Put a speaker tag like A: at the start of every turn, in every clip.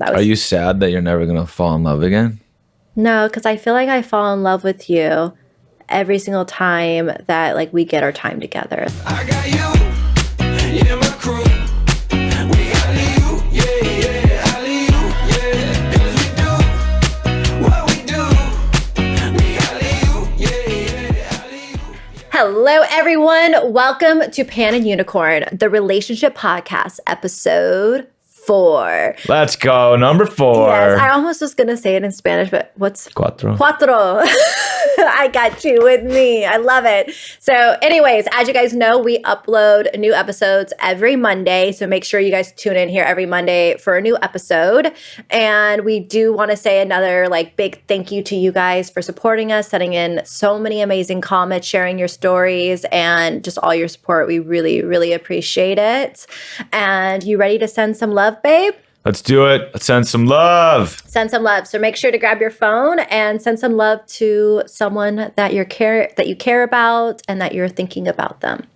A: Are you sad that you're never going to fall in love again?
B: No, because I feel like I fall in love with you every single time that like we get our time together.
C: I got you, yeah, my crew. We got you, yeah, alley-oop, yeah. 'Cause we do what we do. We got you, yeah, alley-oop.
B: Hello, everyone. Welcome to Pan and Unicorn, the relationship podcast, episode 4.
A: Let's go. Number 4.
B: Yes, I almost was going to say it in Spanish, but what's
A: Cuatro.
B: Cuatro. I got you with me. I love it. So anyways, as you guys know, we upload new episodes every Monday. So make sure you guys tune in here every Monday for a new episode. And we do want to say another like big thank you to you guys for supporting us, sending in so many amazing comments, sharing your stories, and just all your support. We really, really appreciate it. And you ready to send some love, babe?
A: Let's do it. Let's send some love.
B: Send some love. So make sure to grab your phone and send some love to someone that you care about and that you're thinking about them.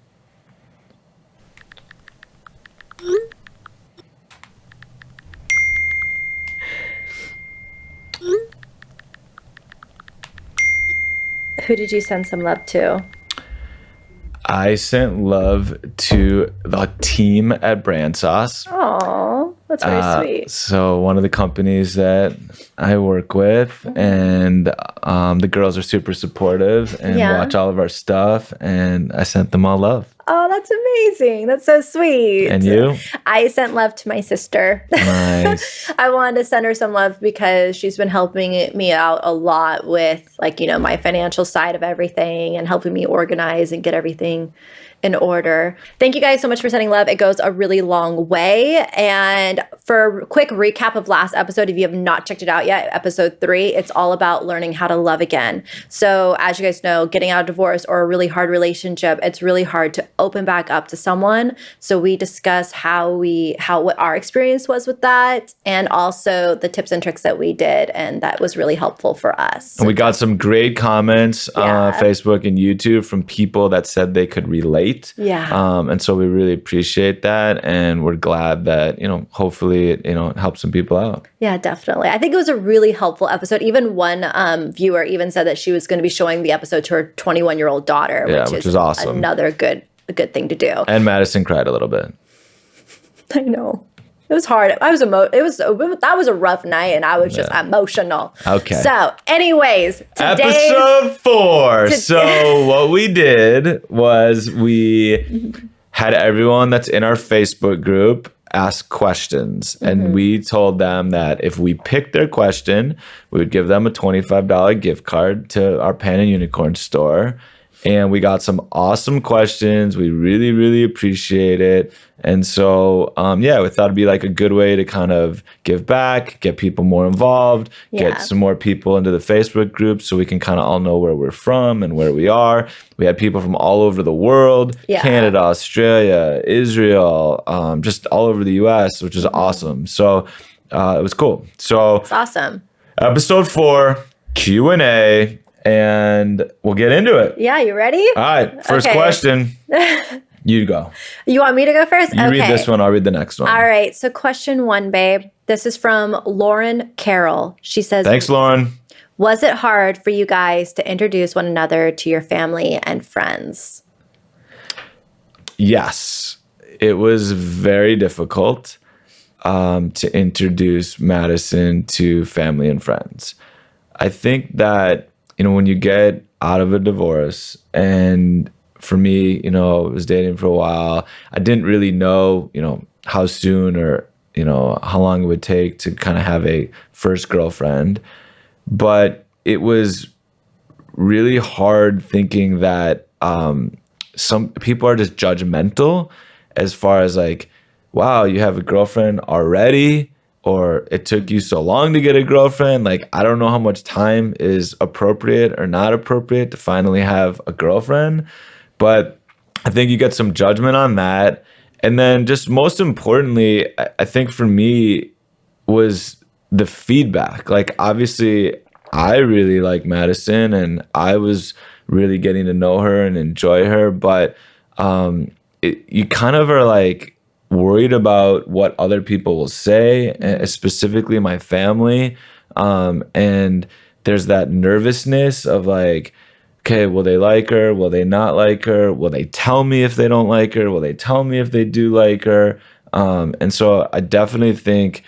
B: Who did you send some love to?
A: I sent love to the team at Brand Sauce.
B: Oh, that's very sweet.
A: So one of the companies that I work with, and the girls are super supportive and watch all of our stuff, and I sent them all love.
B: Oh, that's amazing. That's so sweet.
A: And you?
B: I sent love to my sister.
A: Nice.
B: I wanted to send her some love because she's been helping me out a lot with my financial side of everything and helping me organize and get everything in order. Thank you guys so much for sending love. It goes a really long way. And for a quick recap of last episode, if you have not checked it out yet, episode 3, it's all about learning how to love again. So as you guys know, getting out of divorce or a really hard relationship, it's really hard to open back up to someone. So we discuss what our experience was with that, and also the tips and tricks that we did, and that was really helpful for us.
A: And we got some great comments on Facebook and YouTube from people that said they could relate.
B: Yeah.
A: And so we really appreciate that, and we're glad that hopefully it helps some people out.
B: Yeah, definitely. I think it was a really helpful episode. Even one viewer even said that she was going to be showing the episode to her 21-year-old daughter,
A: which is awesome.
B: Another good thing to do.
A: And Madison cried a little bit.
B: I know. It was hard. That was a rough night, and I was just emotional.
A: Okay.
B: So, anyways,
A: episode 4. So what we did was we had everyone that's in our Facebook group ask questions, and we told them that if we picked their question, we would give them a $25 gift card to our Pan and Unicorn store. And we got some awesome questions. We really, really appreciate it. And so, we thought it'd be like a good way to kind of give back, get people more involved, get some more people into the Facebook group so we can kind of all know where we're from and where we are. We had people from all over the world, Canada, Australia, Israel, just all over the US, which is awesome. So it was cool. So
B: it's awesome.
A: Episode 4, Q&A. And we'll get into it.
B: Yeah, you ready?
A: All right. First question. You go.
B: You want me to go first?
A: You read this one. I'll read the next one.
B: All right. So question 1, babe. This is from Lauren Carroll. She says,
A: thanks, Lauren.
B: Was it hard for you guys to introduce one another to your family and friends?
A: Yes. It was very difficult to introduce Madison to family and friends. I think that when you get out of a divorce, and for me, I was dating for a while, I didn't really know, how soon or, how long it would take to kind of have a first girlfriend. But it was really hard thinking that some people are just judgmental as far as like, wow, you have a girlfriend already? Or it took you so long to get a girlfriend. Like, I don't know how much time is appropriate or not appropriate to finally have a girlfriend. But I think you get some judgment on that. And then just most importantly, I think for me was the feedback. Like, obviously, I really like Madison and I was really getting to know her and enjoy her. But you kind of are like, worried about what other people will say, specifically my family. And there's that nervousness of like, okay, will they like her? Will they not like her? Will they tell me if they don't like her? Will they tell me if they do like her? And so I definitely think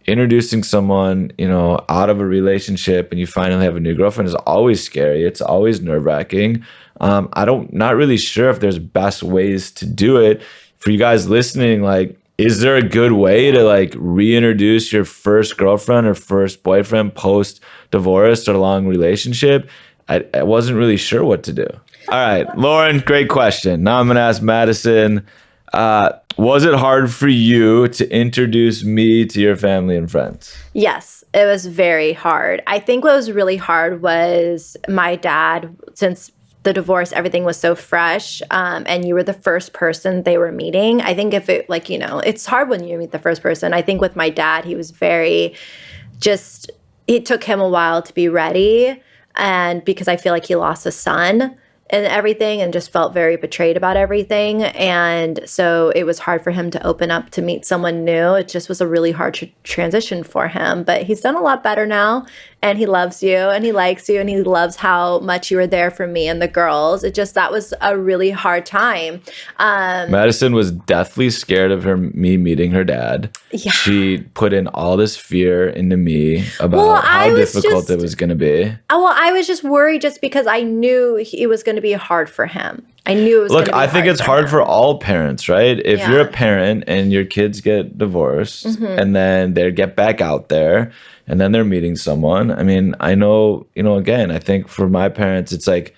A: introducing someone, out of a relationship and you finally have a new girlfriend is always scary. It's always nerve-wracking. Not really sure if there's best ways to do it. For you guys listening, like, is there a good way to like reintroduce your first girlfriend or first boyfriend post divorce or long relationship? I wasn't really sure what to do. All right, Lauren, great question. Now I'm going to ask Madison, was it hard for you to introduce me to your family and friends?
B: Yes, it was very hard. I think what was really hard was my dad, since the divorce, everything was so fresh, and you were the first person they were meeting. I think if it, it's hard when you meet the first person. I think with my dad, he was it took him a while to be ready. And because I feel like he lost a son and everything and just felt very betrayed about everything. And so it was hard for him to open up to meet someone new. It just was a really hard transition for him. But he's done a lot better now. And he loves you and he likes you and he loves how much you were there for me and the girls. That was a really hard time.
A: Madison was deathly scared of me meeting her dad.
B: Yeah.
A: She put in all this fear into me about how difficult it was going to be.
B: Well, I was just worried just because I knew it was going to be hard for him. I knew it was going to be hard.
A: Look, I think it's hard for all parents, right? If you're a parent and your kids get divorced and then they get back out there and then they're meeting someone. I mean, I know, again, I think for my parents, it's like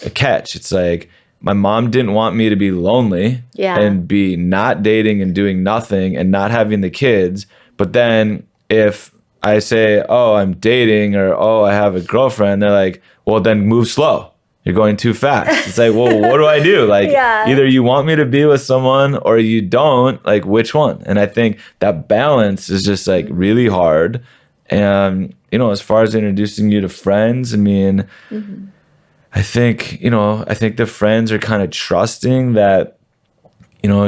A: a catch. It's like my mom didn't want me to be lonely and be not dating and doing nothing and not having the kids. But then if I say, oh, I'm dating or, oh, I have a girlfriend, they're like, well, then move slow. You're going too fast. It's like, well, what do I do? Like, either you want me to be with someone or you don't. Like, which one? And I think that balance is just like really hard. And, as far as introducing you to friends, I mean, I think the friends are kind of trusting that, you know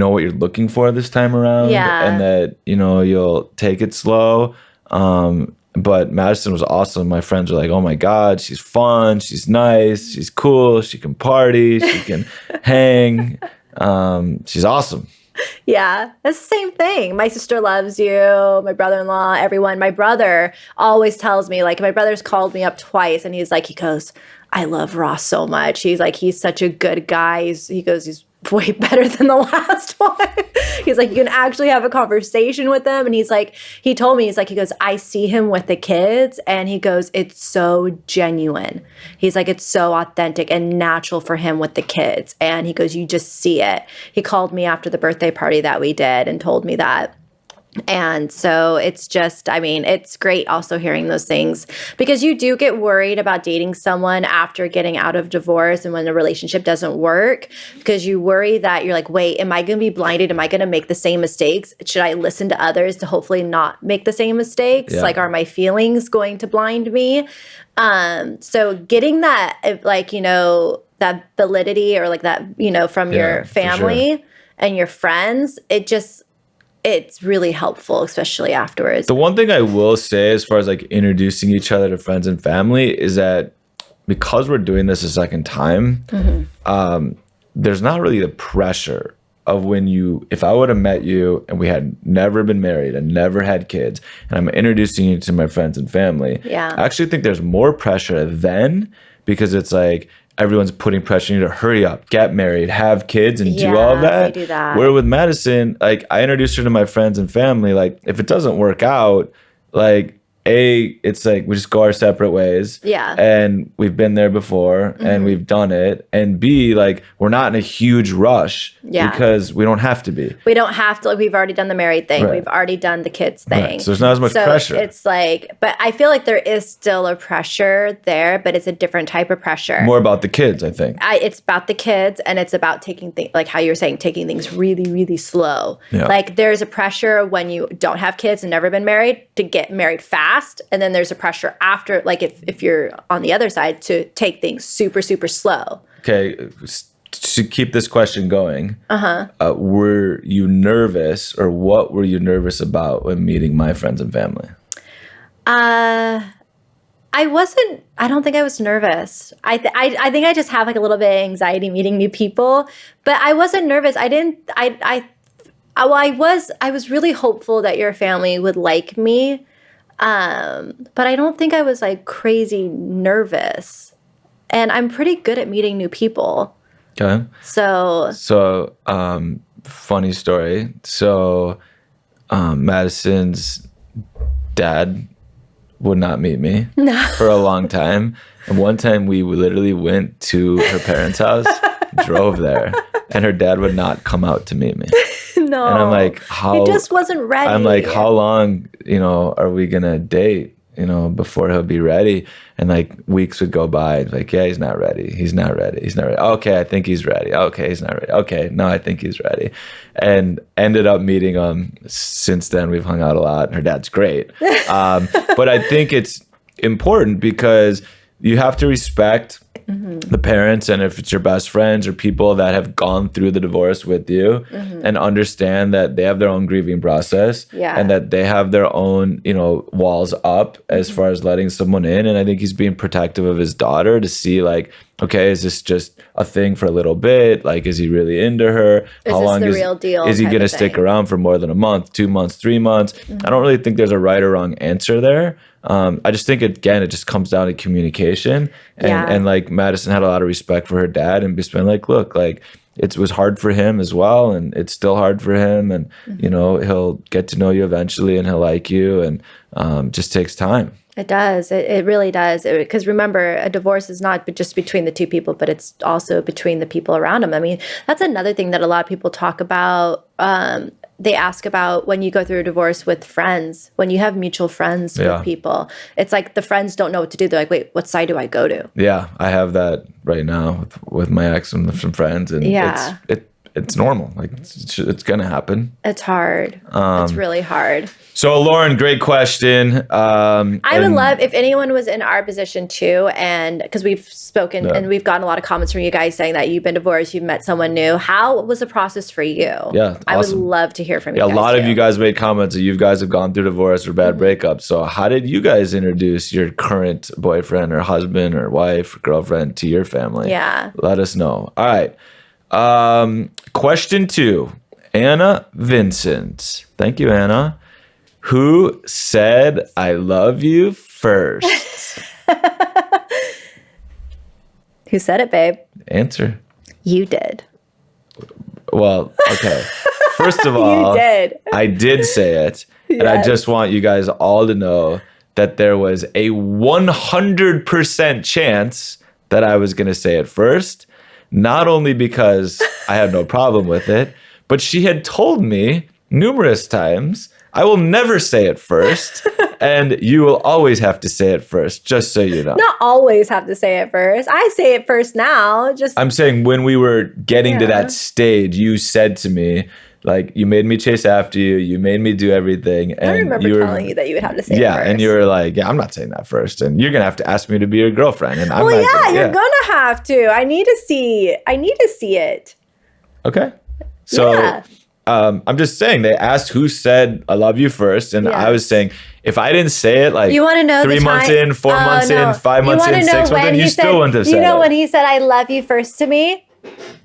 A: what you're looking for this time around and that, you'll take it slow. But Madison was awesome. My friends were like, oh my God, she's fun. She's nice. She's cool. She can party. She can hang. She's awesome.
B: Yeah, it's the same thing. My sister loves you, my brother-in-law, everyone. My brother always tells me, like, my brother's called me up twice and he goes, I love Ross so much. He's like, he's such a good guy. He goes, he's way better than the last one. He's like, you can actually have a conversation with him. And he told me, he goes, I see him with the kids. And he goes, it's so genuine. He's like, it's so authentic and natural for him with the kids. And he goes, you just see it. He called me after the birthday party that we did and told me that. And so it's just, it's great also hearing those things because you do get worried about dating someone after getting out of divorce and when the relationship doesn't work because you worry that you're like, wait, am I going to be blinded? Am I going to make the same mistakes? Should I listen to others to hopefully not make the same mistakes?
A: Yeah.
B: Like, are my feelings going to blind me? So getting that, that validity or like that, from your family and your friends, it's really helpful, especially afterwards.
A: The one thing I will say as far as like introducing each other to friends and family is that because we're doing this a second time, there's not really the pressure of if I would have met you and we had never been married and never had kids and I'm introducing you to my friends and family.
B: Yeah.
A: I actually think there's more pressure then because it's like, everyone's putting pressure on you to hurry up, get married, have kids, and do all of that.
B: They do that.
A: Where with Madison, like I introduced her to my friends and family. Like if it doesn't work out, like it's like we just go our separate ways.
B: Yeah.
A: And we've been there before and we've done it. And B, like we're not in a huge rush because we don't have to be.
B: We don't have to. Like, we've already done the married thing.
A: Right.
B: We've already done the kids thing.
A: Right. So there's not as much pressure.
B: It's like, but I feel like there is still a pressure there, but it's a different type of pressure.
A: More about the kids, I think.
B: It's about the kids and it's about taking things, like how you were saying, taking things really, really slow.
A: Yeah.
B: Like there's a pressure when you don't have kids and never been married to get married fast. And then there's a pressure after, like if you're on the other side, to take things super, super slow.
A: Okay, to keep this question going, were you nervous, or what were you nervous about when meeting my friends and family?
B: I don't think I was nervous. I think I just have like a little bit of anxiety meeting new people, but I wasn't nervous. I was really hopeful that your family would like me. But I don't think I was like crazy nervous, and I'm pretty good at meeting new people.
A: Okay.
B: So,
A: Funny story. So, Madison's dad would not meet me for a long time. And one time we literally went to her parents' house, drove there, and her dad would not come out to meet me.
B: no.
A: And I'm like,
B: He just wasn't ready.
A: I'm like, how long, are we going to date, before he'll be ready? And like weeks would go by. Like, yeah, he's not ready. He's not ready. He's not ready. Okay, I think he's ready. Okay, he's not ready. Okay, no, I think he's ready. And ended up meeting him. Since then, we've hung out a lot. Her dad's great. But I think it's important because you have to respect the parents, and if it's your best friends or people that have gone through the divorce with you, and understand that they have their own grieving process, and that they have their own, walls up as far as letting someone in. And I think he's being protective of his daughter to see like, okay, is this just a thing for a little bit? Like, is he really into her? How long
B: is the real deal?
A: Is he going to stick around for more than a month, 2 months, 3 months? I don't really think there's a right or wrong answer there. I just think, again, it just comes down to communication. And like Madison had a lot of respect for her dad, and just been like, look, like it was hard for him as well, and it's still hard for him. And, he'll get to know you eventually, and he'll like you, and just takes time.
B: It does. It really does. Because remember, a divorce is not just between the two people, but it's also between the people around them. I mean, that's another thing that a lot of people talk about. They ask about when you go through a divorce with friends, when you have mutual friends with people. It's like the friends don't know what to do. They're like, wait, what side do I go to? Yeah,
A: I have that right now with my ex and some friends. And it's normal. Like, it's going to happen.
B: It's hard. It's really hard.
A: So, Lauren, great question.
B: I would love if anyone was in our position too, and because we've spoken and we've gotten a lot of comments from you guys saying that you've been divorced, you've met someone new. How was the process for you?
A: Yeah,
B: I would love to hear from you.
A: Yeah, a lot of you guys made comments that you guys have gone through divorce or bad breakups. So, how did you guys introduce your current boyfriend or husband or wife or girlfriend to your family?
B: Yeah,
A: let us know. All right. Question 2, Anna Vincent. Thank you, Anna. Who said I love you first?
B: Who said it, babe?
A: Answer.
B: You did.
A: Well, okay. First of all,
B: you did.
A: I did say it. Yes. And I just want you guys all to know that there was a 100% chance that I was going to say it first. Not only because I had no problem with it, but she had told me numerous times, I will never say it first, and you will always have to say it first, just so you know.
B: Not always have to say it first. I say it first now.
A: I'm saying when we were getting to that stage, you said to me, like, you made me chase after you. You made me do everything. And
B: I remember telling you that you would have to say it first.
A: Yeah, and you were like, yeah, I'm not saying that first. And you're going to have to ask me to be your girlfriend. And I'm
B: you're going to have to. I need to see it.
A: Okay. So I'm just saying, they asked who said I love you first. And I was saying, if I didn't say it like
B: you want to know
A: 3 months in, 4 months in, 5 months in, 6 months in, you still wouldn't have said it.
B: You know when he said I love you first to me?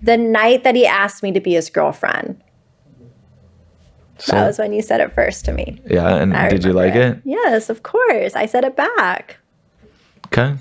B: The night that he asked me to be his girlfriend. So, that was when you said it first to me.
A: Yeah, and did you like it?
B: Yes, of course. I said it back.
A: Okay.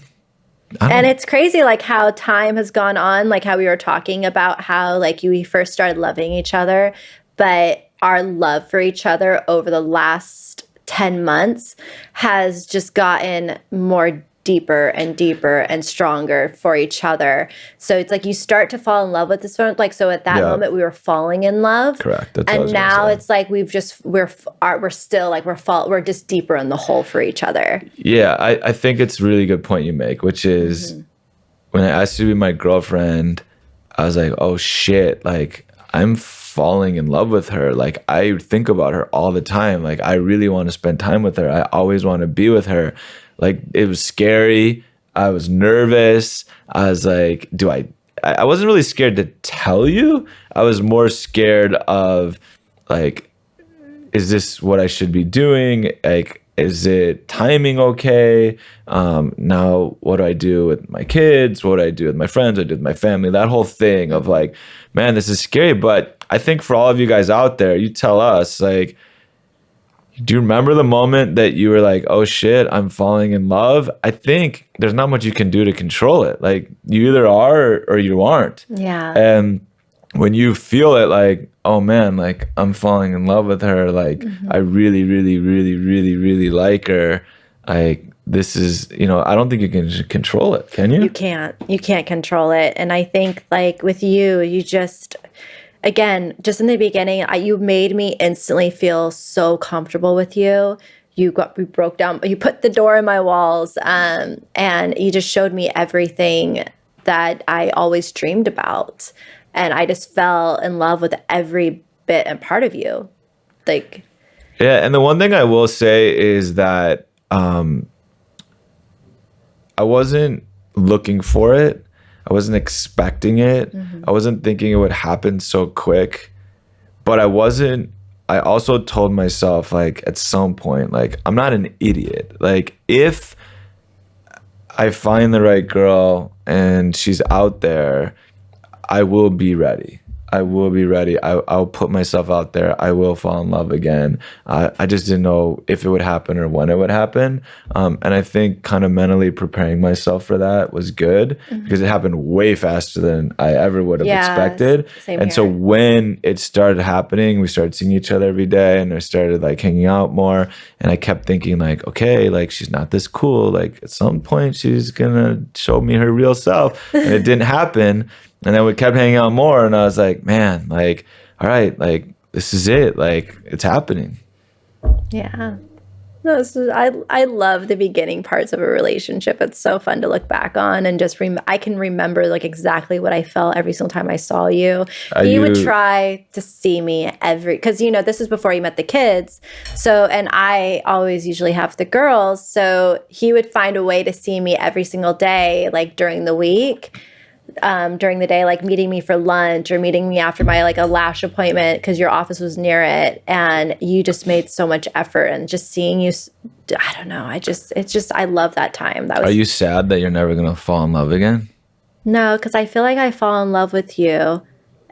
B: And it's crazy, like, how time has gone on, like how we were talking about how, like, we first started loving each other, but our love for each other over the last 10 months has just gotten more deeper and deeper and stronger for each other. So it's like you start to fall in love with this one. Like, so at that moment we were falling in love.
A: Correct.
B: And now it's like we're still like we're just deeper in the hole for each other.
A: Yeah, I think it's a really good point you make, which is when I asked you to be my girlfriend, I was like, oh shit, like I'm falling in love with her. Like I think about her all the time. Like I really want to spend time with her. I always want to be with her. Like it was scary. I was nervous. I was like, I wasn't really scared to tell you. I was more scared of like, is this what I should be doing? Like, is it timing okay? Now, what do I do with my kids? What do I do with my friends? What do I do with my family? That whole thing of like, man, this is scary. But I think for all of you guys out there, you tell us, like, do you remember the moment that you were like, oh shit, I'm falling in love? I think there's not much you can do to control it. Like, you either are or you aren't.
B: Yeah.
A: And when you feel it, like, oh man, like I'm falling in love with her. Like, I really, really, really, really, really like her. Like, this is, I don't think you can control it. Can you?
B: You can't control it. And I think like with you just, again, just in the beginning, you made me instantly feel so comfortable with you. We broke down, you put the door in my walls, and you just showed me everything that I always dreamed about. And I just fell in love with every bit and part of you. Like,
A: yeah. And the one thing I will say is that I wasn't looking for it. I wasn't expecting it. I wasn't thinking it would happen so quick. But I also told myself, like, at some point, like, I'm not an idiot. Like, if I find the right girl and she's out there, I will be ready. I'll put myself out there. I will fall in love again. I just didn't know if it would happen or when it would happen. And I think kind of mentally preparing myself for that was good because it happened way faster than I ever would have expected.
B: Same
A: and
B: here.
A: so when it started happening, we started seeing each other every day and I started like hanging out more. And I kept thinking like, okay, like she's not this cool. Like at some point she's going to show me her real self. And it didn't happen. And then we kept hanging out more, and I was like, man, like, all right, like, this is it. Like, it's happening.
B: Yeah. No, I love the beginning parts of a relationship. It's so fun to look back on and just I can remember like exactly what I felt every single time I saw you. He would try to see me because this is before you met the kids. So, and I always usually have the girls. So he would find a way to see me every single day, like during the week. During the day, like meeting me for lunch or meeting me after my like a lash appointment because your office was near it, and you just made so much effort, and just seeing you, I don't know, I love that time.
A: Are you sad that you're never gonna fall in love again?
B: No, because I feel like I fall in love with you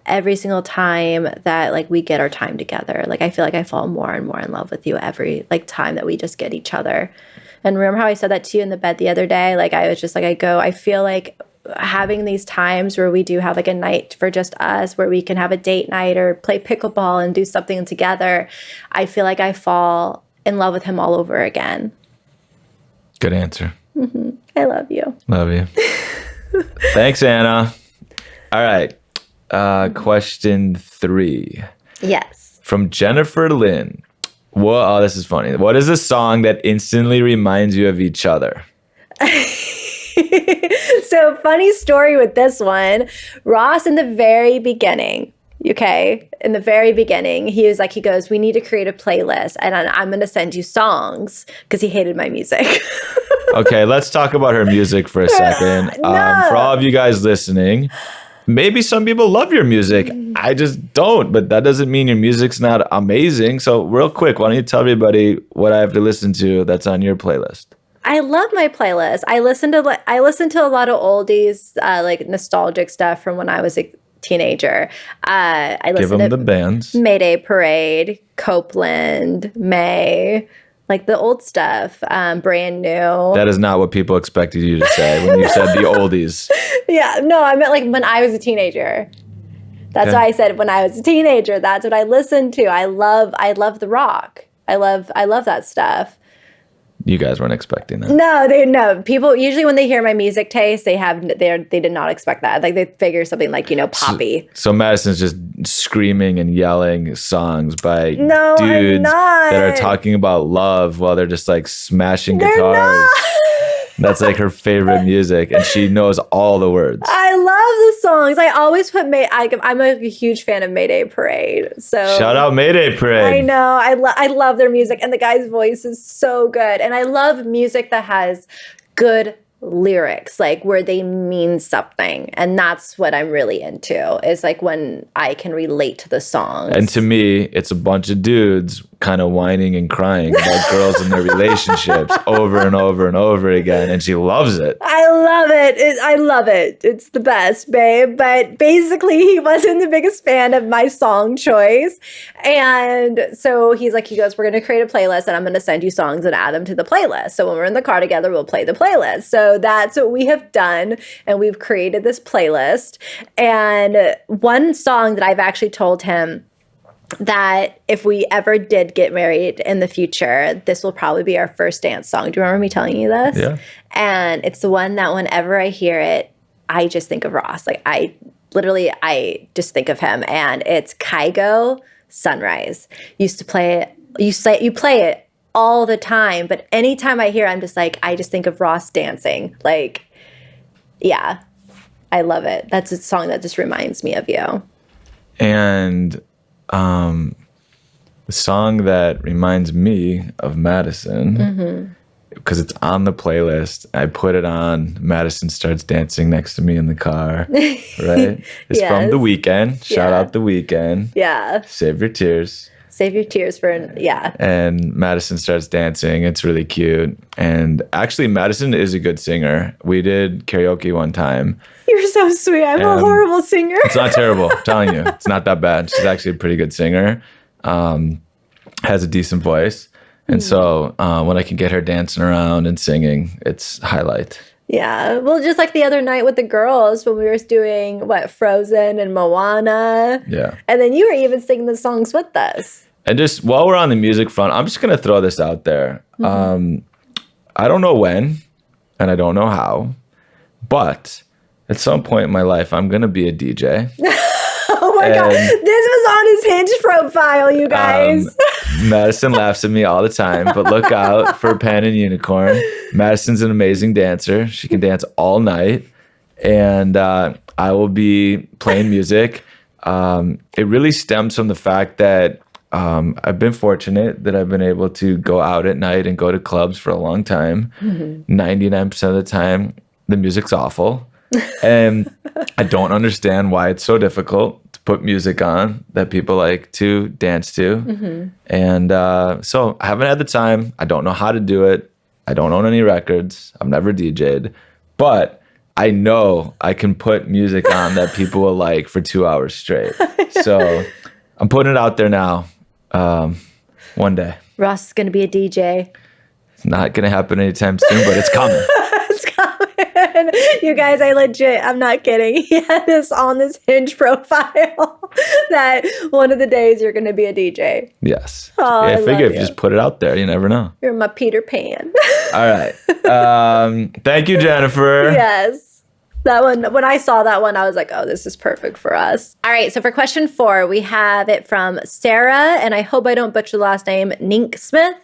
B: every single time that like we get our time together. Like I feel like I fall more and more in love with you every like time that we just get each other. And remember how I said that to you in the bed the other day? Like I was just like, I feel like having these times where we do have like a night for just us, where we can have a date night or play pickleball and do something together, I feel like I fall in love with him all over again.
A: Good answer.
B: I love you.
A: Love you. Thanks, Anna. All right. Question 3.
B: Yes.
A: From Jennifer Lynn. Oh, this is funny. What is a song that instantly reminds you of each other?
B: So funny story with this one. Ross in the very beginning, okay, in the very beginning, he goes, we need to create a playlist and I'm going to send you songs because he hated my music.
A: Okay, let's talk about her music for a second.
B: No.
A: For all of you guys listening, maybe some people love your music. I just don't, but that doesn't mean your music's not amazing. So real quick, why don't you tell everybody what I have to listen to that's on your playlist?
B: I love my playlist. I listen to a lot of oldies, like nostalgic stuff from when I was a teenager. I
A: Give
B: listen
A: them
B: to
A: the bands.
B: Mayday Parade, Copeland, May, like the old stuff, brand new.
A: That is not what people expected you to say when you said the oldies.
B: Yeah, no, I meant like when I was a teenager. That's why I said when I was a teenager. That's what I listened to. I love the rock. I love that stuff.
A: You guys weren't expecting that.
B: No. People usually when they hear my music taste, they did not expect that. Like they figure something like poppy.
A: So Madison's just screaming and yelling songs by
B: No, I'm
A: dudes
B: not.
A: that are talking about love while they're just like smashing
B: They're
A: guitars.
B: not.
A: That's like her favorite music, and she knows all the words.
B: I love the songs. I always put I'm a huge fan of Mayday Parade. So
A: Shout out Mayday Parade.
B: I know. I love their music, and the guy's voice is so good. And I love music that has good lyrics, like where they mean something. And that's what I'm really into, is like when I can relate to the songs.
A: And to me, it's a bunch of dudes kind of whining and crying about girls in their relationships over and over and over again. And she loves it.
B: I love it. I love it. It's the best, babe. But basically, he wasn't the biggest fan of my song choice. And so he goes, we're going to create a playlist and I'm going to send you songs and add them to the playlist. So when we're in the car together, we'll play the playlist. So that's what we have done. And we've created this playlist. And one song that I've actually told him that if we ever did get married in the future, this will probably be our first dance song. Do you remember me telling you this?
A: Yeah.
B: And it's the one that whenever I hear it, I just think of Ross. Like I just think of him. And it's Kygo Sunrise. Used to play it. You play it all the time, but anytime I hear it, I'm just like, I just think of Ross dancing. Like, yeah, I love it. That's a song that just reminds me of you.
A: And the song that reminds me of Madison, because it's on the playlist, I put it on. Madison starts dancing next to me in the car, right? It's from The Weeknd. Shout out The Weeknd.
B: Yeah.
A: Save Your Tears.
B: Save your tears for, yeah.
A: And Madison starts dancing. It's really cute. And actually, Madison is a good singer. We did karaoke one time.
B: You're so sweet. I'm a horrible singer.
A: It's not terrible. I'm telling you. It's not that bad. She's actually a pretty good singer. Has a decent voice. And so when I can get her dancing around and singing, it's highlight.
B: Yeah. Well, just like the other night with the girls when we were doing, Frozen and Moana.
A: Yeah.
B: And then you were even singing the songs with us.
A: And just while we're on the music front, I'm just going to throw this out there. I don't know when and I don't know how, but at some point in my life, I'm going to be a DJ.
B: Oh my God. This was on his Hinge profile, you guys.
A: Madison laughs at me all the time, but look out for Pan and Unicorn. Madison's an amazing dancer. She can dance all night. And I will be playing music. It really stems from the fact that I've been fortunate that I've been able to go out at night and go to clubs for a long time. 99% of the time, the music's awful. And I don't understand why it's so difficult to put music on that people like to dance to. And so I haven't had the time. I don't know how to do it. I don't own any records. I've never DJ'd. But I know I can put music on that people will like for 2 hours straight. So I'm putting it out there now. One day.
B: Ross is going to be a DJ.
A: It's not going to happen anytime soon, but it's coming.
B: It's coming. You guys, I'm not kidding. He had this on this Hinge profile that one of the days you're going to be a DJ.
A: Yes.
B: Oh,
A: I figure if
B: you
A: you just put it out there, you never know.
B: You're my Peter Pan.
A: All right. Thank you, Jennifer.
B: Yes. That one, when I saw that one, I was like, oh, this is perfect for us. All right. So for question 4, we have it from Sarah, and I hope I don't butcher the last name, Nink Smith.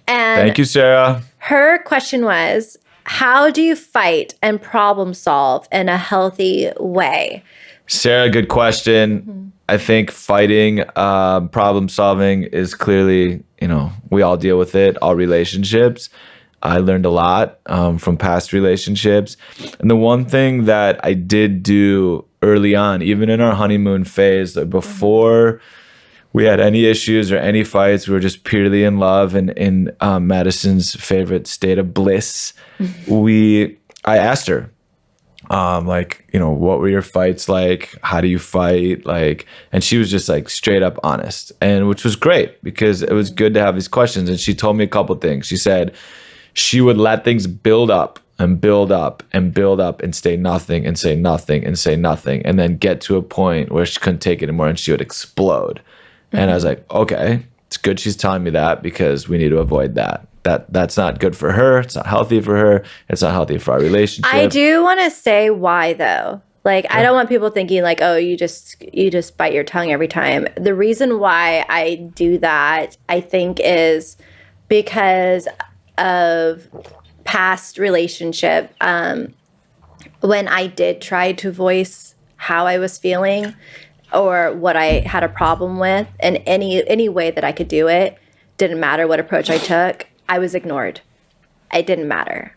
B: And
A: Thank you, Sarah.
B: her question was, how do you fight and problem solve in a healthy way?
A: Sarah, good question. I think fighting, problem solving is clearly, we all deal with it, all relationships. I learned a lot from past relationships. And the one thing that I did do early on, even in our honeymoon phase, like before we had any issues or any fights, we were just purely in love and in Madison's favorite state of bliss. I asked her, what were your fights like? How do you fight? And she was just like straight up honest, and which was great because it was good to have these questions. And she told me a couple things. She said she would let things build up and build up and build up and say nothing and say nothing and say nothing, and then get to a point where she couldn't take it anymore and she would explode. And I was like, okay, it's good she's telling me that because we need to avoid that. That's not good for her. It's not healthy for her. It's not healthy for our relationship.
B: I do want to say why though. I don't want people thinking like, oh, you just bite your tongue every time. The reason why I do that, I think, is because of past relationship. When I did try to voice how I was feeling or what I had a problem with in any way that I could do it, didn't matter what approach I took, I was ignored. It didn't matter.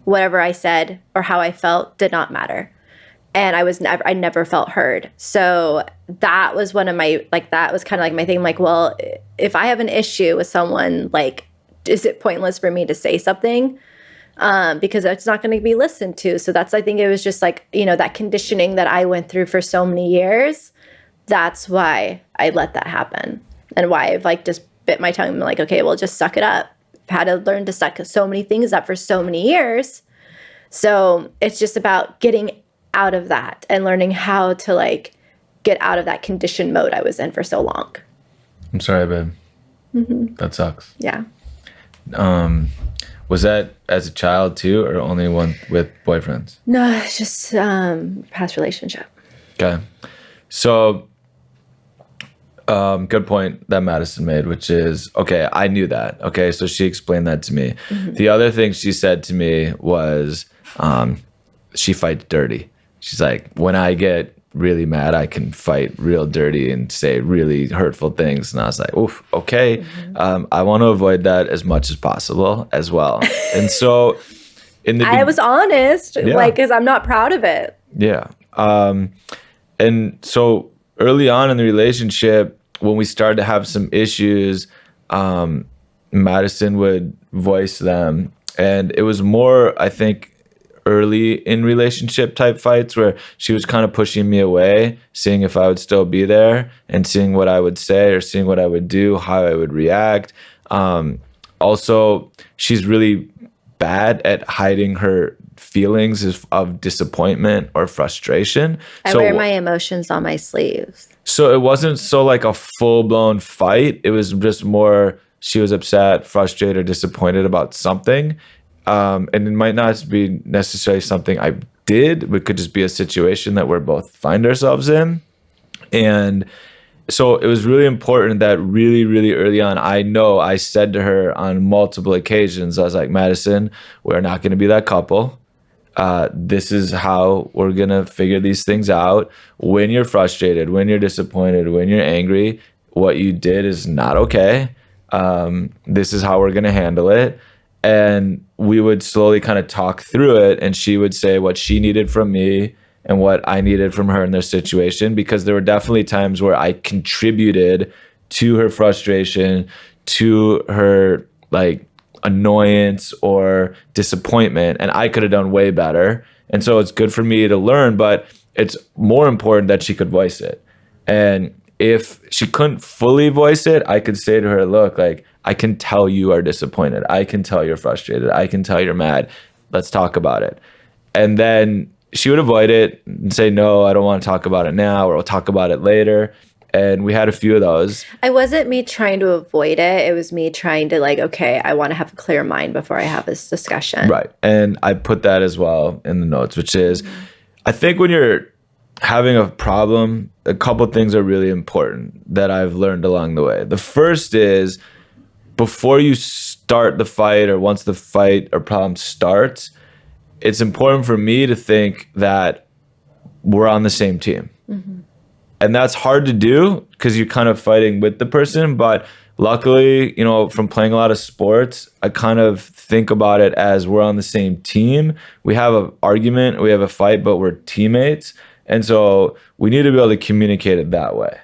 B: whatever I said or how I felt did not matter. And I never felt heard. So that was one of my, like, that was kind of like my thing. Like, well, if I have an issue with someone, like, is it pointless for me to say something? Because it's not going to be listened to. So that's, I think it was just like, you know, that conditioning that I went through for so many years. That's why I let that happen, and why I've like just bit my tongue and been like, okay, well, just suck it up. I've had to learn to suck so many things up for so many years. So it's just about getting out of that and learning how to like get out of that conditioned mode I was in for so long.
A: I'm sorry, babe. That sucks.
B: Yeah.
A: Was that as a child too, or only one with boyfriends?
B: No, it's just past relationship.
A: Okay. So, good point that Madison made, which is, okay, I knew that. Okay, so she explained that to me. The other thing she said to me was she fights dirty. She's like, when I get really mad, I can fight real dirty and say really hurtful things. And I was like, oof, okay. I want to avoid that as much as possible as well. And so
B: I was honest, like, because I'm not proud of it.
A: Yeah. And so early on in the relationship, when we started to have some issues, Madison would voice them. And it was more, I think, early in relationship type fights where she was kind of pushing me away, seeing if I would still be there and seeing what I would say or seeing what I would do, how I would react. Also, she's really bad at hiding her feelings of disappointment or frustration.
B: I wear my emotions on my sleeves.
A: So it wasn't so like a full-blown fight. It was just more she was upset, frustrated, or disappointed about something. And it might not be necessarily something I did, but it could just be a situation that we're both find ourselves in. And so it was really important that really, really early on, I said to her on multiple occasions, I was like, Madison, we're not going to be that couple. This is how we're going to figure these things out. When you're frustrated, when you're disappointed, when you're angry, what you did is not okay. This is how we're going to handle it. And we would slowly kind of talk through it, and she would say what she needed from me and what I needed from her in their situation, because there were definitely times where I contributed to her frustration, to her like annoyance or disappointment, and I could have done way better. And so it's good for me to learn, but it's more important that she could voice it. And if she couldn't fully voice it, I could say to her, look, like, I can tell you are disappointed. I can tell you're frustrated. I can tell you're mad. Let's talk about it. And then she would avoid it and say, no, I don't want to talk about it now, or we'll talk about it later. And we had a few of those.
B: It wasn't me trying to avoid it. It was me trying to like, okay, I want to have a clear mind before I have this discussion.
A: Right. And I put that as well in the notes, which is, I think when you're having a problem, a couple of things are really important that I've learned along the way. The first is, before you start the fight, or once the fight or problem starts, it's important for me to think that we're on the same team. And that's hard to do because you're kind of fighting with the person. But luckily, you know, from playing a lot of sports, I kind of think about it as we're on the same team. We have an argument, we have a fight, but we're teammates. And so we need to be able to communicate it that way.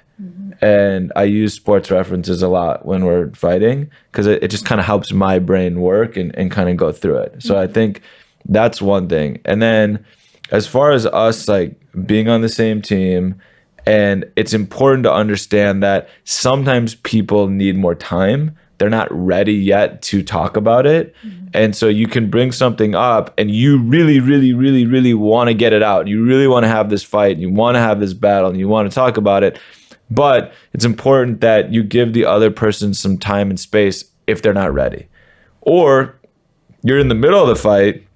A: And I use sports references a lot when we're fighting because it just kind of helps my brain work and kind of go through it. So I think that's one thing. And then as far as us like being on the same team, and it's important to understand that sometimes people need more time. They're not ready yet to talk about it. And so you can bring something up and you really, really, really, really want to get it out. You really want to have this fight. And you want to have this battle and you want to talk about it. But it's important that you give the other person some time and space if they're not ready. Or you're in the middle of the fight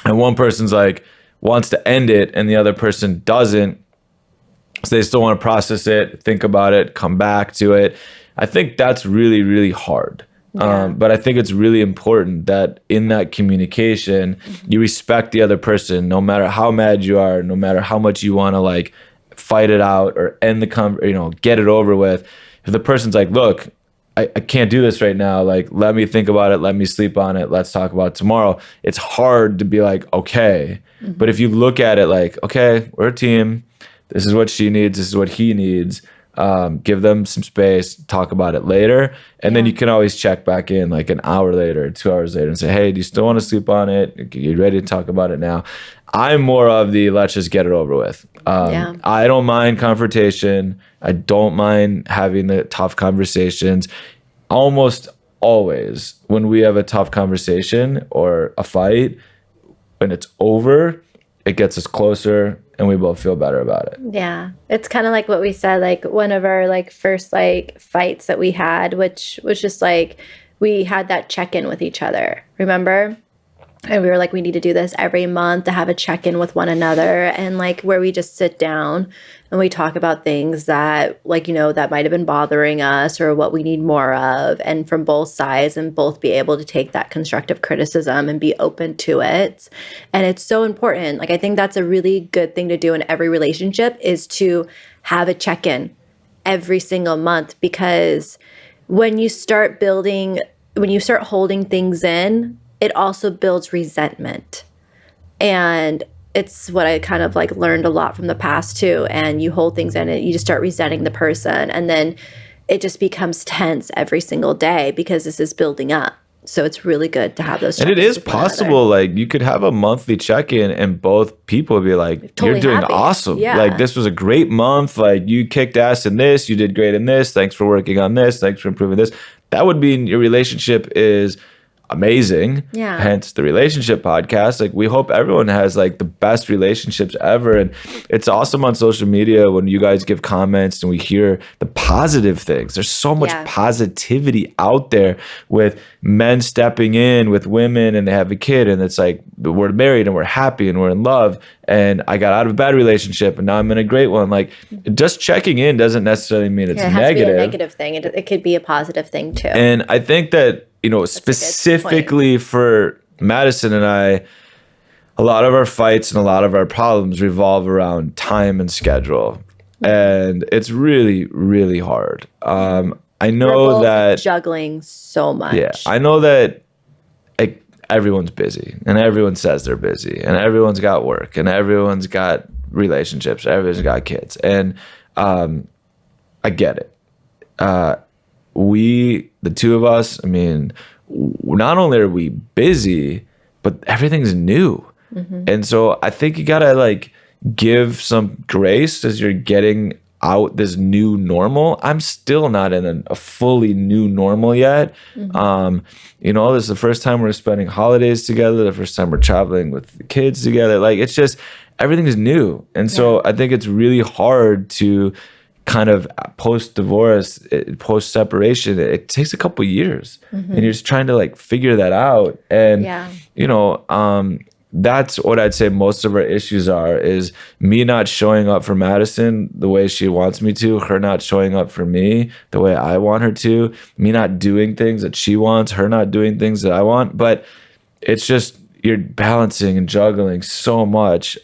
A: and one person's like wants to end it and the other person doesn't. So they still want to process it, think about it, come back to it. I think that's really, really hard.
B: Yeah.
A: But I think it's really important that in that communication, you respect the other person, no matter how mad you are, no matter how much you want to like fight it out or end the get it over with. If the person's like, look, I can't do this right now. Like, let me think about it. Let me sleep on it. Let's talk about it tomorrow. It's hard to be like, okay. But if you look at it like, okay, we're a team. This is what she needs. This is what he needs. Give them some space, talk about it later. And then you can always check back in like an hour later, 2 hours later and say, hey, do you still want to sleep on it? Are you ready to talk about it now? I'm more of the let's just get it over with. I don't mind confrontation. I don't mind having the tough conversations. Almost always when we have a tough conversation or a fight, when it's over, it gets us closer and we both feel better about it.
B: Yeah. It's kind of like what we said, like one of our like first like fights that we had, which was just like we had that check-in with each other. Remember? And we were like, we need to do this every month to have a check-in with one another, and like where we just sit down and we talk about things that like, you know, that might have been bothering us or what we need more of, and from both sides, and both be able to take that constructive criticism and be open to it. And it's so important. Like, I think that's a really good thing to do in every relationship, is to have a check-in every single month, because when you start holding things in, it also builds resentment. And it's what I kind of like learned a lot from the past too. And you hold things in and you just start resenting the person. And then it just becomes tense every single day because this is building up. So it's really good to have those check-ins.
A: And it is
B: with one another.
A: possible, like you could have a monthly check-in and both people would be like,
B: Totally
A: you're doing
B: happy.
A: awesome.
B: Yeah.
A: Like, this was a great month. Like, you kicked ass in this, you did great in this. Thanks for working on this. Thanks for improving this. That would mean your relationship is amazing.
B: Yeah.
A: Hence the relationship podcast. Like, we hope everyone has like the best relationships ever. And it's awesome on social media when you guys give comments and we hear the positive things. There's so much positivity out there with men stepping in with women and they have a kid and it's like, we're married and we're happy and we're in love. And I got out of a bad relationship and now I'm in a great one. Like, just checking in doesn't necessarily mean it's
B: it has
A: negative.
B: to be a negative thing. It could be a positive thing too.
A: And I think that, you know, specifically for Madison and I, a lot of our fights and a lot of our problems revolve around time and schedule. And it's really, really hard. I
B: We're
A: know
B: both
A: that
B: juggling so much.
A: Yeah, I know that everyone's busy and everyone says they're busy and everyone's got work and everyone's got relationships, everyone's got kids. And I get it. The two of us, I mean, not only are we busy, but everything's new. And so I think you gotta like give some grace as you're getting out this new normal. I'm still not in a fully new normal yet. You know, this is the first time we're spending holidays together, the first time we're traveling with the kids together. Like, it's just, everything's new. And so I think it's really hard to kind of post-divorce, post-separation, it takes a couple years and you're just trying to like figure that out. And, you know, that's what I'd say most of our issues are, is me not showing up for Madison the way she wants me to, her not showing up for me the way I want her to, me not doing things that she wants, her not doing things that I want. But it's just, you're balancing and juggling so much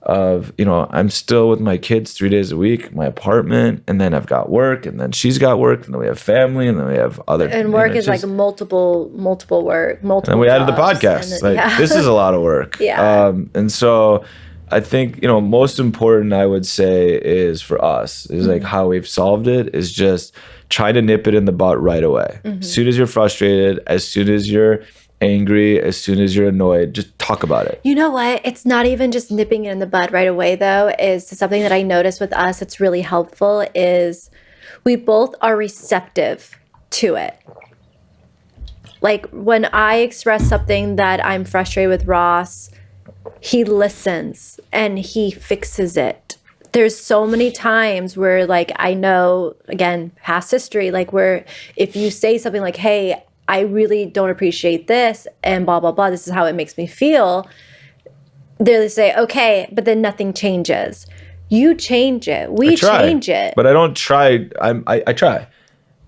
A: of, you know, I'm still with my kids 3 days a week, my apartment, and then I've got work, and then she's got work, and then we have family, and then we have other.
B: And work is like multiple work, multiple.
A: And we added the
B: jobs,
A: podcast.
B: and
A: Like, this is a lot of work. And so I think, you know, most important, I would say, is for us, is like how we've solved it is just try to nip it in the butt right away. As soon as you're frustrated, as soon as you're angry, as soon as you're annoyed, just talk about it.
B: You know what? It's not even just nipping it in the bud right away, though. Is something that I noticed with us. It's really helpful. Is we both are receptive to it. Like, when I express something that I'm frustrated with Ross, he listens and he fixes it. There's so many times where, like, I know, again, past history, like, where if you say something like, hey, I really don't appreciate this and blah, blah, blah, this is how it makes me feel, they say, okay, but then nothing changes. You change it. We change it.
A: But I don't try. I try.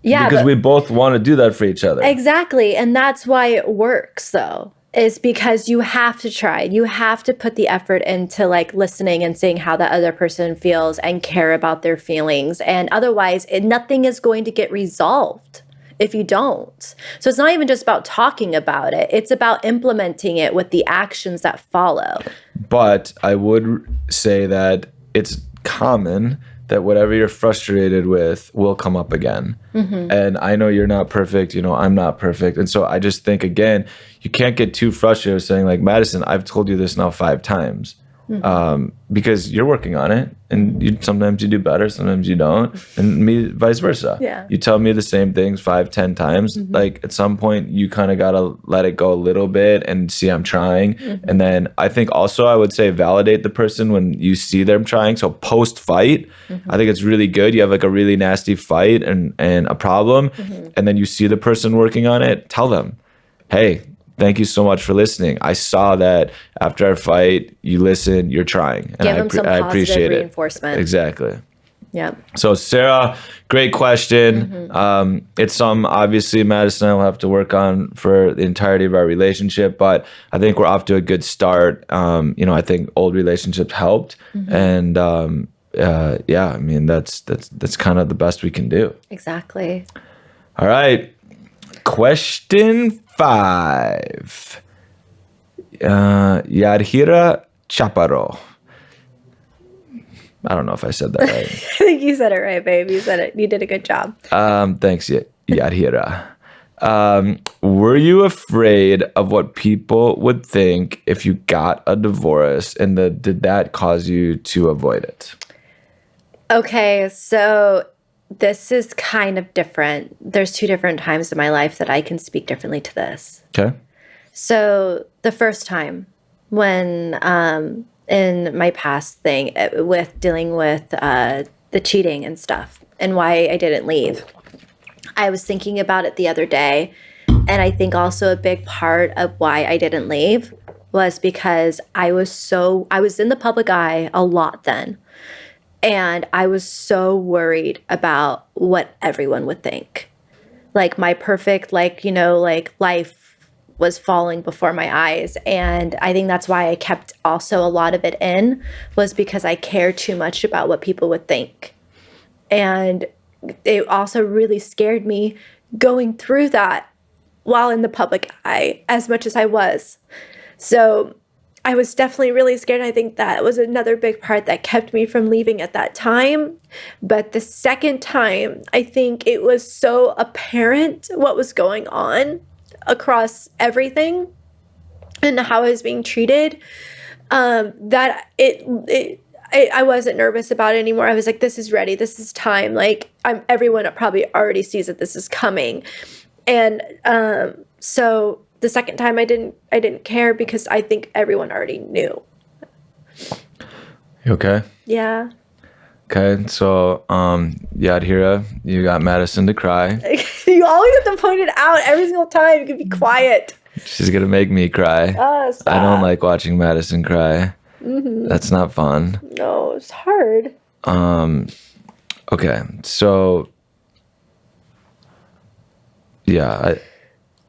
B: Yeah.
A: Because we both want to do that for each other.
B: Exactly. And that's why it works, though, is because you have to try. You have to put the effort into like listening and seeing how that other person feels and care about their feelings. And otherwise, nothing is going to get resolved. if you don't. So it's not even just about talking about it. It's about implementing it with the actions that follow.
A: But I would say that it's common that whatever you're frustrated with will come up again. And I know you're not perfect, I'm not perfect. And so I just think, again, you can't get too frustrated saying like, Madison, I've told you this now 5 times. Because you're working on it, and sometimes you do better, sometimes you don't, and me vice versa.
B: Yeah.
A: You tell me the same things 5-10 times. Like at some point you kind of gotta let it go a little bit and see I'm trying. And then I think also I would say validate the person when you see them trying. So post fight, I think it's really good. You have like a really nasty fight and a problem, and then you see the person working on it, tell them, hey, thank you so much for listening. I saw that after our fight, you listened, you're trying. And
B: Give them some
A: I
B: positive
A: appreciate
B: reinforcement.
A: it. Exactly.
B: Yeah.
A: So Sarah, great question. It's some obviously Madison and I will have to work on for the entirety of our relationship, but I think we're off to a good start. I think old relationships helped. And I mean, that's kind of the best we can do.
B: Exactly.
A: All right. Question 5. Yadhira Chaparro. I don't know if I said that right.
B: I think you said it right, babe. You said it. You did a good job.
A: Thanks, Yadhira. Were you afraid of what people would think if you got a divorce, and did that cause you to avoid it?
B: Okay, so this is kind of different. There's 2 different times in my life that I can speak differently to this.
A: Okay.
B: So the first time when in my past thing with dealing with the cheating and stuff and why I didn't leave, I was thinking about it the other day. And I think also a big part of why I didn't leave was because I was in the public eye a lot then. And I was so worried about what everyone would think. Like my perfect, life was falling before my eyes. And I think that's why I kept also a lot of it in, was because I cared too much about what people would think. And it also really scared me going through that while in the public eye as much as I was. So I was definitely really scared. I think that was another big part that kept me from leaving at that time. But the second time, I think it was so apparent what was going on across everything and how I was being treated, that I wasn't nervous about it anymore. I was like, this is ready. This is time. Like everyone probably already sees that this is coming. And so the second time I didn't care because I think everyone already knew.
A: You okay?
B: Yeah.
A: Okay, so Yadhira, you got Madison to cry.
B: You always have to point it out every single time. You can be quiet.
A: She's gonna make me cry.
B: Oh, stop.
A: I don't like watching Madison cry. That's not fun.
B: No, it's hard.
A: Okay, so yeah,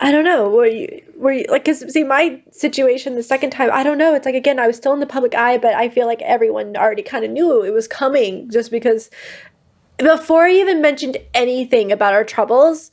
B: I don't know. Were you like, cause see my situation the second time, I don't know. It's like, again, I was still in the public eye, but I feel like everyone already kind of knew it was coming just because before I even mentioned anything about our troubles,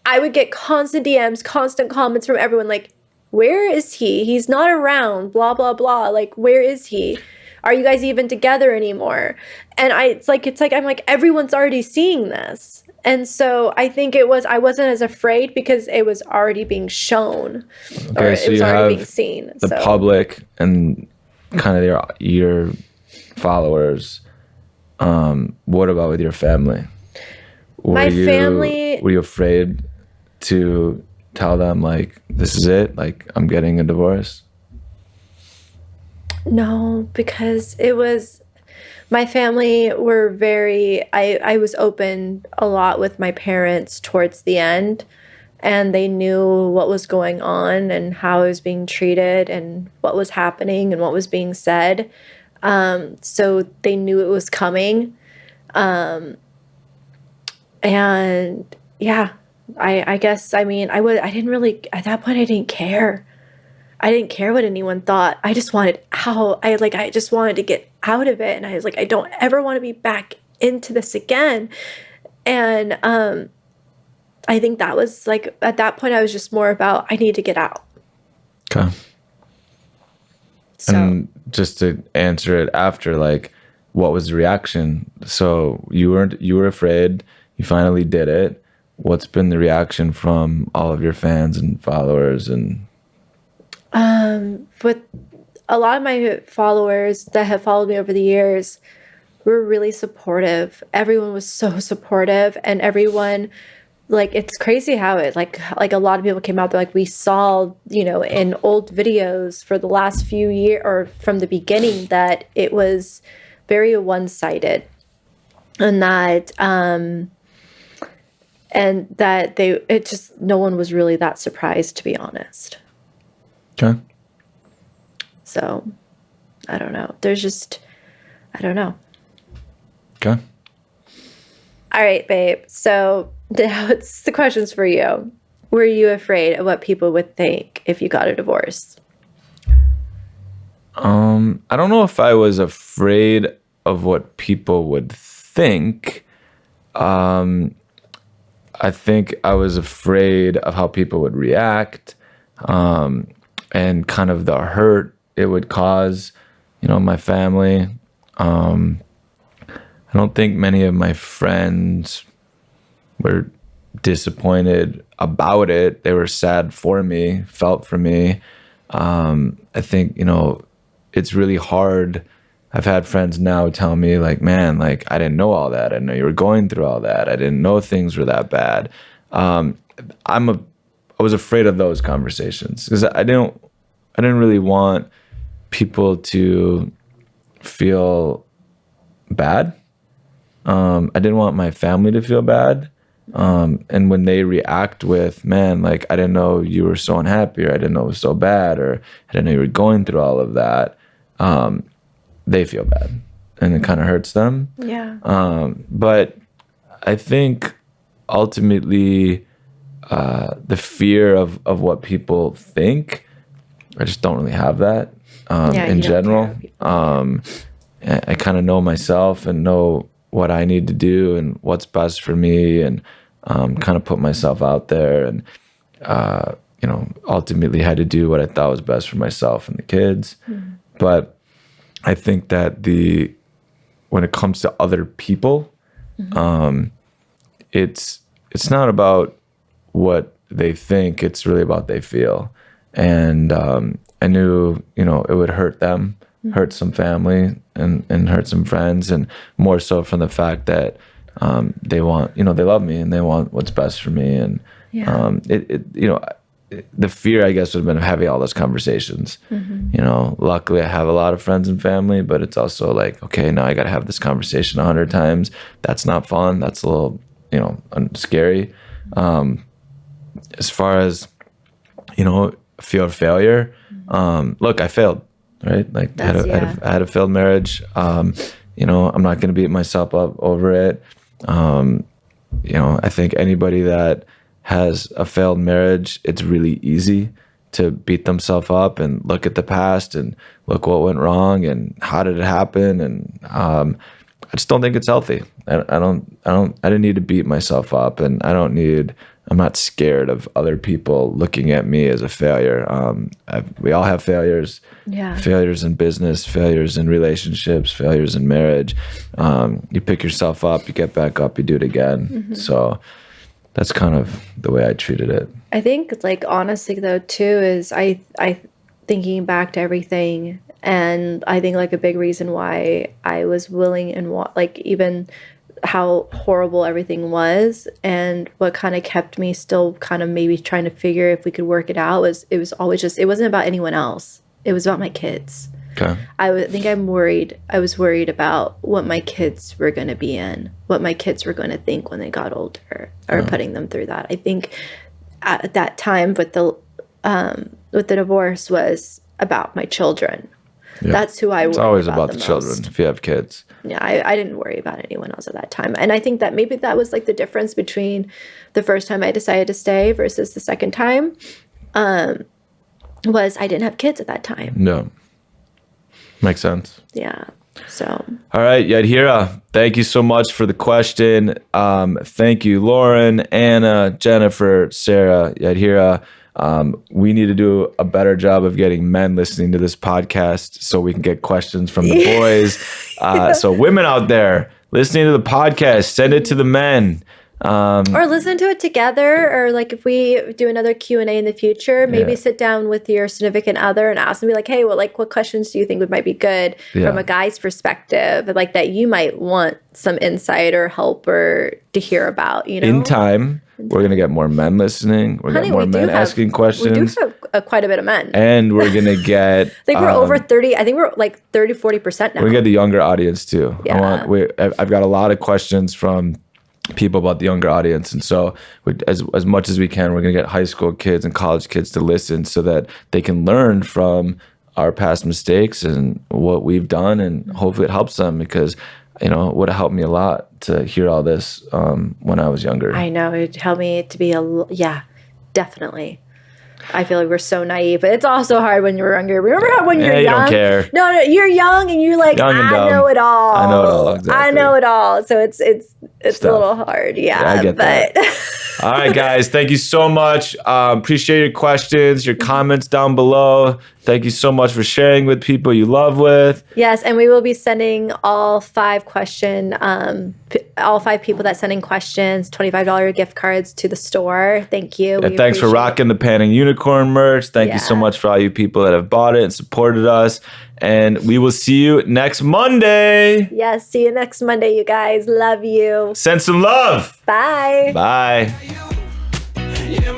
B: I would get constant DMs, constant comments from everyone like, where is he? He's not around, blah, blah, blah. Like, where is he? Are you guys even together anymore? And it's like, I'm like, everyone's already seeing this. And so I think I wasn't as afraid because it was already being shown.
A: Okay,
B: or
A: so
B: it was
A: you
B: already
A: have
B: being seen.
A: the public and kind of your followers. What about with your family?
B: My family.
A: Were you afraid to tell them like, this is it? Like, I'm getting a divorce?
B: No, because it was, my family were I was open a lot with my parents towards the end, and they knew what was going on and how I was being treated and what was happening and what was being said. So they knew it was coming. And yeah, I guess, I mean, I didn't really, at that point, I didn't care. I didn't care what anyone thought. I just wanted out. I just wanted to get out of it. And I was like, I don't ever want to be back into this again. And I think that was like, at that point, I was just more about, I need to get out.
A: Okay.
B: So,
A: And just to answer it after, like, what was the reaction? So you were afraid, you finally did it. What's been the reaction from all of your fans and followers? And
B: but a lot of my followers that have followed me over the years were really supportive. Everyone was so supportive, and everyone, like, it's crazy how it like a lot of people came out there, like, we saw, you know, in old videos for the last few years or from the beginning, that it was very one-sided, and that it just, no one was really that surprised, to be honest.
A: okay.
B: So I don't know. I don't know.
A: Okay.
B: All right, babe. So now it's the questions for you. Were you afraid of what people would think if you got a divorce?
A: I don't know if I was afraid of what people would think. I think I was afraid of how people would react, and kind of the hurt it would cause, you know, my family. I don't think many of my friends were disappointed about it. They were sad for me, felt for me. I think, you know, it's really hard. I've had friends now tell me, like, man, like, I didn't know all that. I didn't know you were going through all that. I didn't know things were that bad. I was afraid of those conversations because I didn't really want people to feel bad. I didn't want my family to feel bad. And when they react with, man, like, I didn't know you were so unhappy, or I didn't know it was so bad, or I didn't know you were going through all of that, they feel bad, and it kind of hurts them.
B: Yeah.
A: But I think ultimately, the fear of what people think, I just don't really have that in general. I kind of know myself and know what I need to do and what's best for me, and kind of put myself out there, and you know, ultimately had to do what I thought was best for myself and the kids. But I think that when it comes to other people, it's not about what they think, it's really about they feel. And I knew, you know, it would hurt them, hurt some family, and hurt some friends, and more so from the fact that they want, you know, they love me and they want what's best for me. And you know, the fear, I guess, would have been of having all those conversations. You know, luckily I have a lot of friends and family, but it's also like, okay, now I got to have this conversation 100 times. That's not fun. That's a little, you know, scary. As far as, you know, fear of failure, look, I failed, right? Like, I had a failed marriage. You know, I'm not going to beat myself up over it. You know, I think anybody that has a failed marriage, it's really easy to beat themselves up and look at the past and look what went wrong and how did it happen. And I just don't think it's healthy. I didn't need to beat myself up, and I'm not scared of other people looking at me as a failure. We all have failures. Failures in business, failures in relationships, failures in marriage. You pick yourself up, you get back up, you do it again. So that's kind of the way I treated it.
B: I think, like, honestly though too, is I thinking back to everything, and I think, like, a big reason why I was willing and like, even how horrible everything was, and what kind of kept me still kind of maybe trying to figure if we could work it out, was it was always just, it wasn't about anyone else. It was about my kids.
A: Okay.
B: I was worried about what my kids were going to be in, what my kids were going to think when they got older, or putting them through that. I think at that time with the divorce was about my children.
A: Yeah.
B: That's who I worried about.
A: It's always about the
B: most.
A: children if you have kids.
B: Yeah, I didn't worry about anyone else at that time. And I think that maybe that was, like, the difference between the first time I decided to stay versus the second time, was I didn't have kids at that time.
A: No. Makes sense.
B: Yeah. So
A: All right, Yadhira, thank you so much for the question. Thank you, Lauren, Anna, Jennifer, Sarah, Yadhira. We need to do a better job of getting men listening to this podcast so we can get questions from the boys. So women out there listening to the podcast, send it to the men.
B: or listen to it together, or like if we do another Q&A in the future, maybe sit down with your significant other and ask them, be like, hey, what questions do you think might be good from a guy's perspective, like that you might want some insight or help or to hear about, you know?
A: In time, we're going to get more men listening. We're going to get more men asking questions.
B: We do have quite a bit of men.
A: And we're going to get...
B: I think we're over 30. I think we're like 30, 40% now.
A: We're going to get the younger audience too.
B: Yeah.
A: I've got a lot of questions from people about the younger audience, and so as much as we can, we're going to get high school kids and college kids to listen so that they can learn from our past mistakes and what we've done, and hopefully it helps them, because it would have helped me a lot to hear all this when I was younger.
B: I know, it helped me to be definitely. I feel like we're so naive, but it's also hard when you're younger. Remember how when you're young?
A: You don't care.
B: No, you're young and you're like,
A: young and
B: I
A: dumb.
B: know it all.
A: I know it all, exactly.
B: I know it all. So it's a little hard. Yeah,
A: I get that. All right, guys. Thank you so much. Appreciate your questions, your comments down below. Thank you so much for sharing with people you love with.
B: Yes, and we will be sending all 5 people that send in questions, $25 gift cards to the store. Thank you.
A: And thanks for rocking the Panning Unicorn merch. Thank you so much for all you people that have bought it and supported us. And we will see you next Monday.
B: Yes, see you next Monday, you guys. Love you.
A: Send some love.
B: Bye.
A: Bye.
C: Yeah,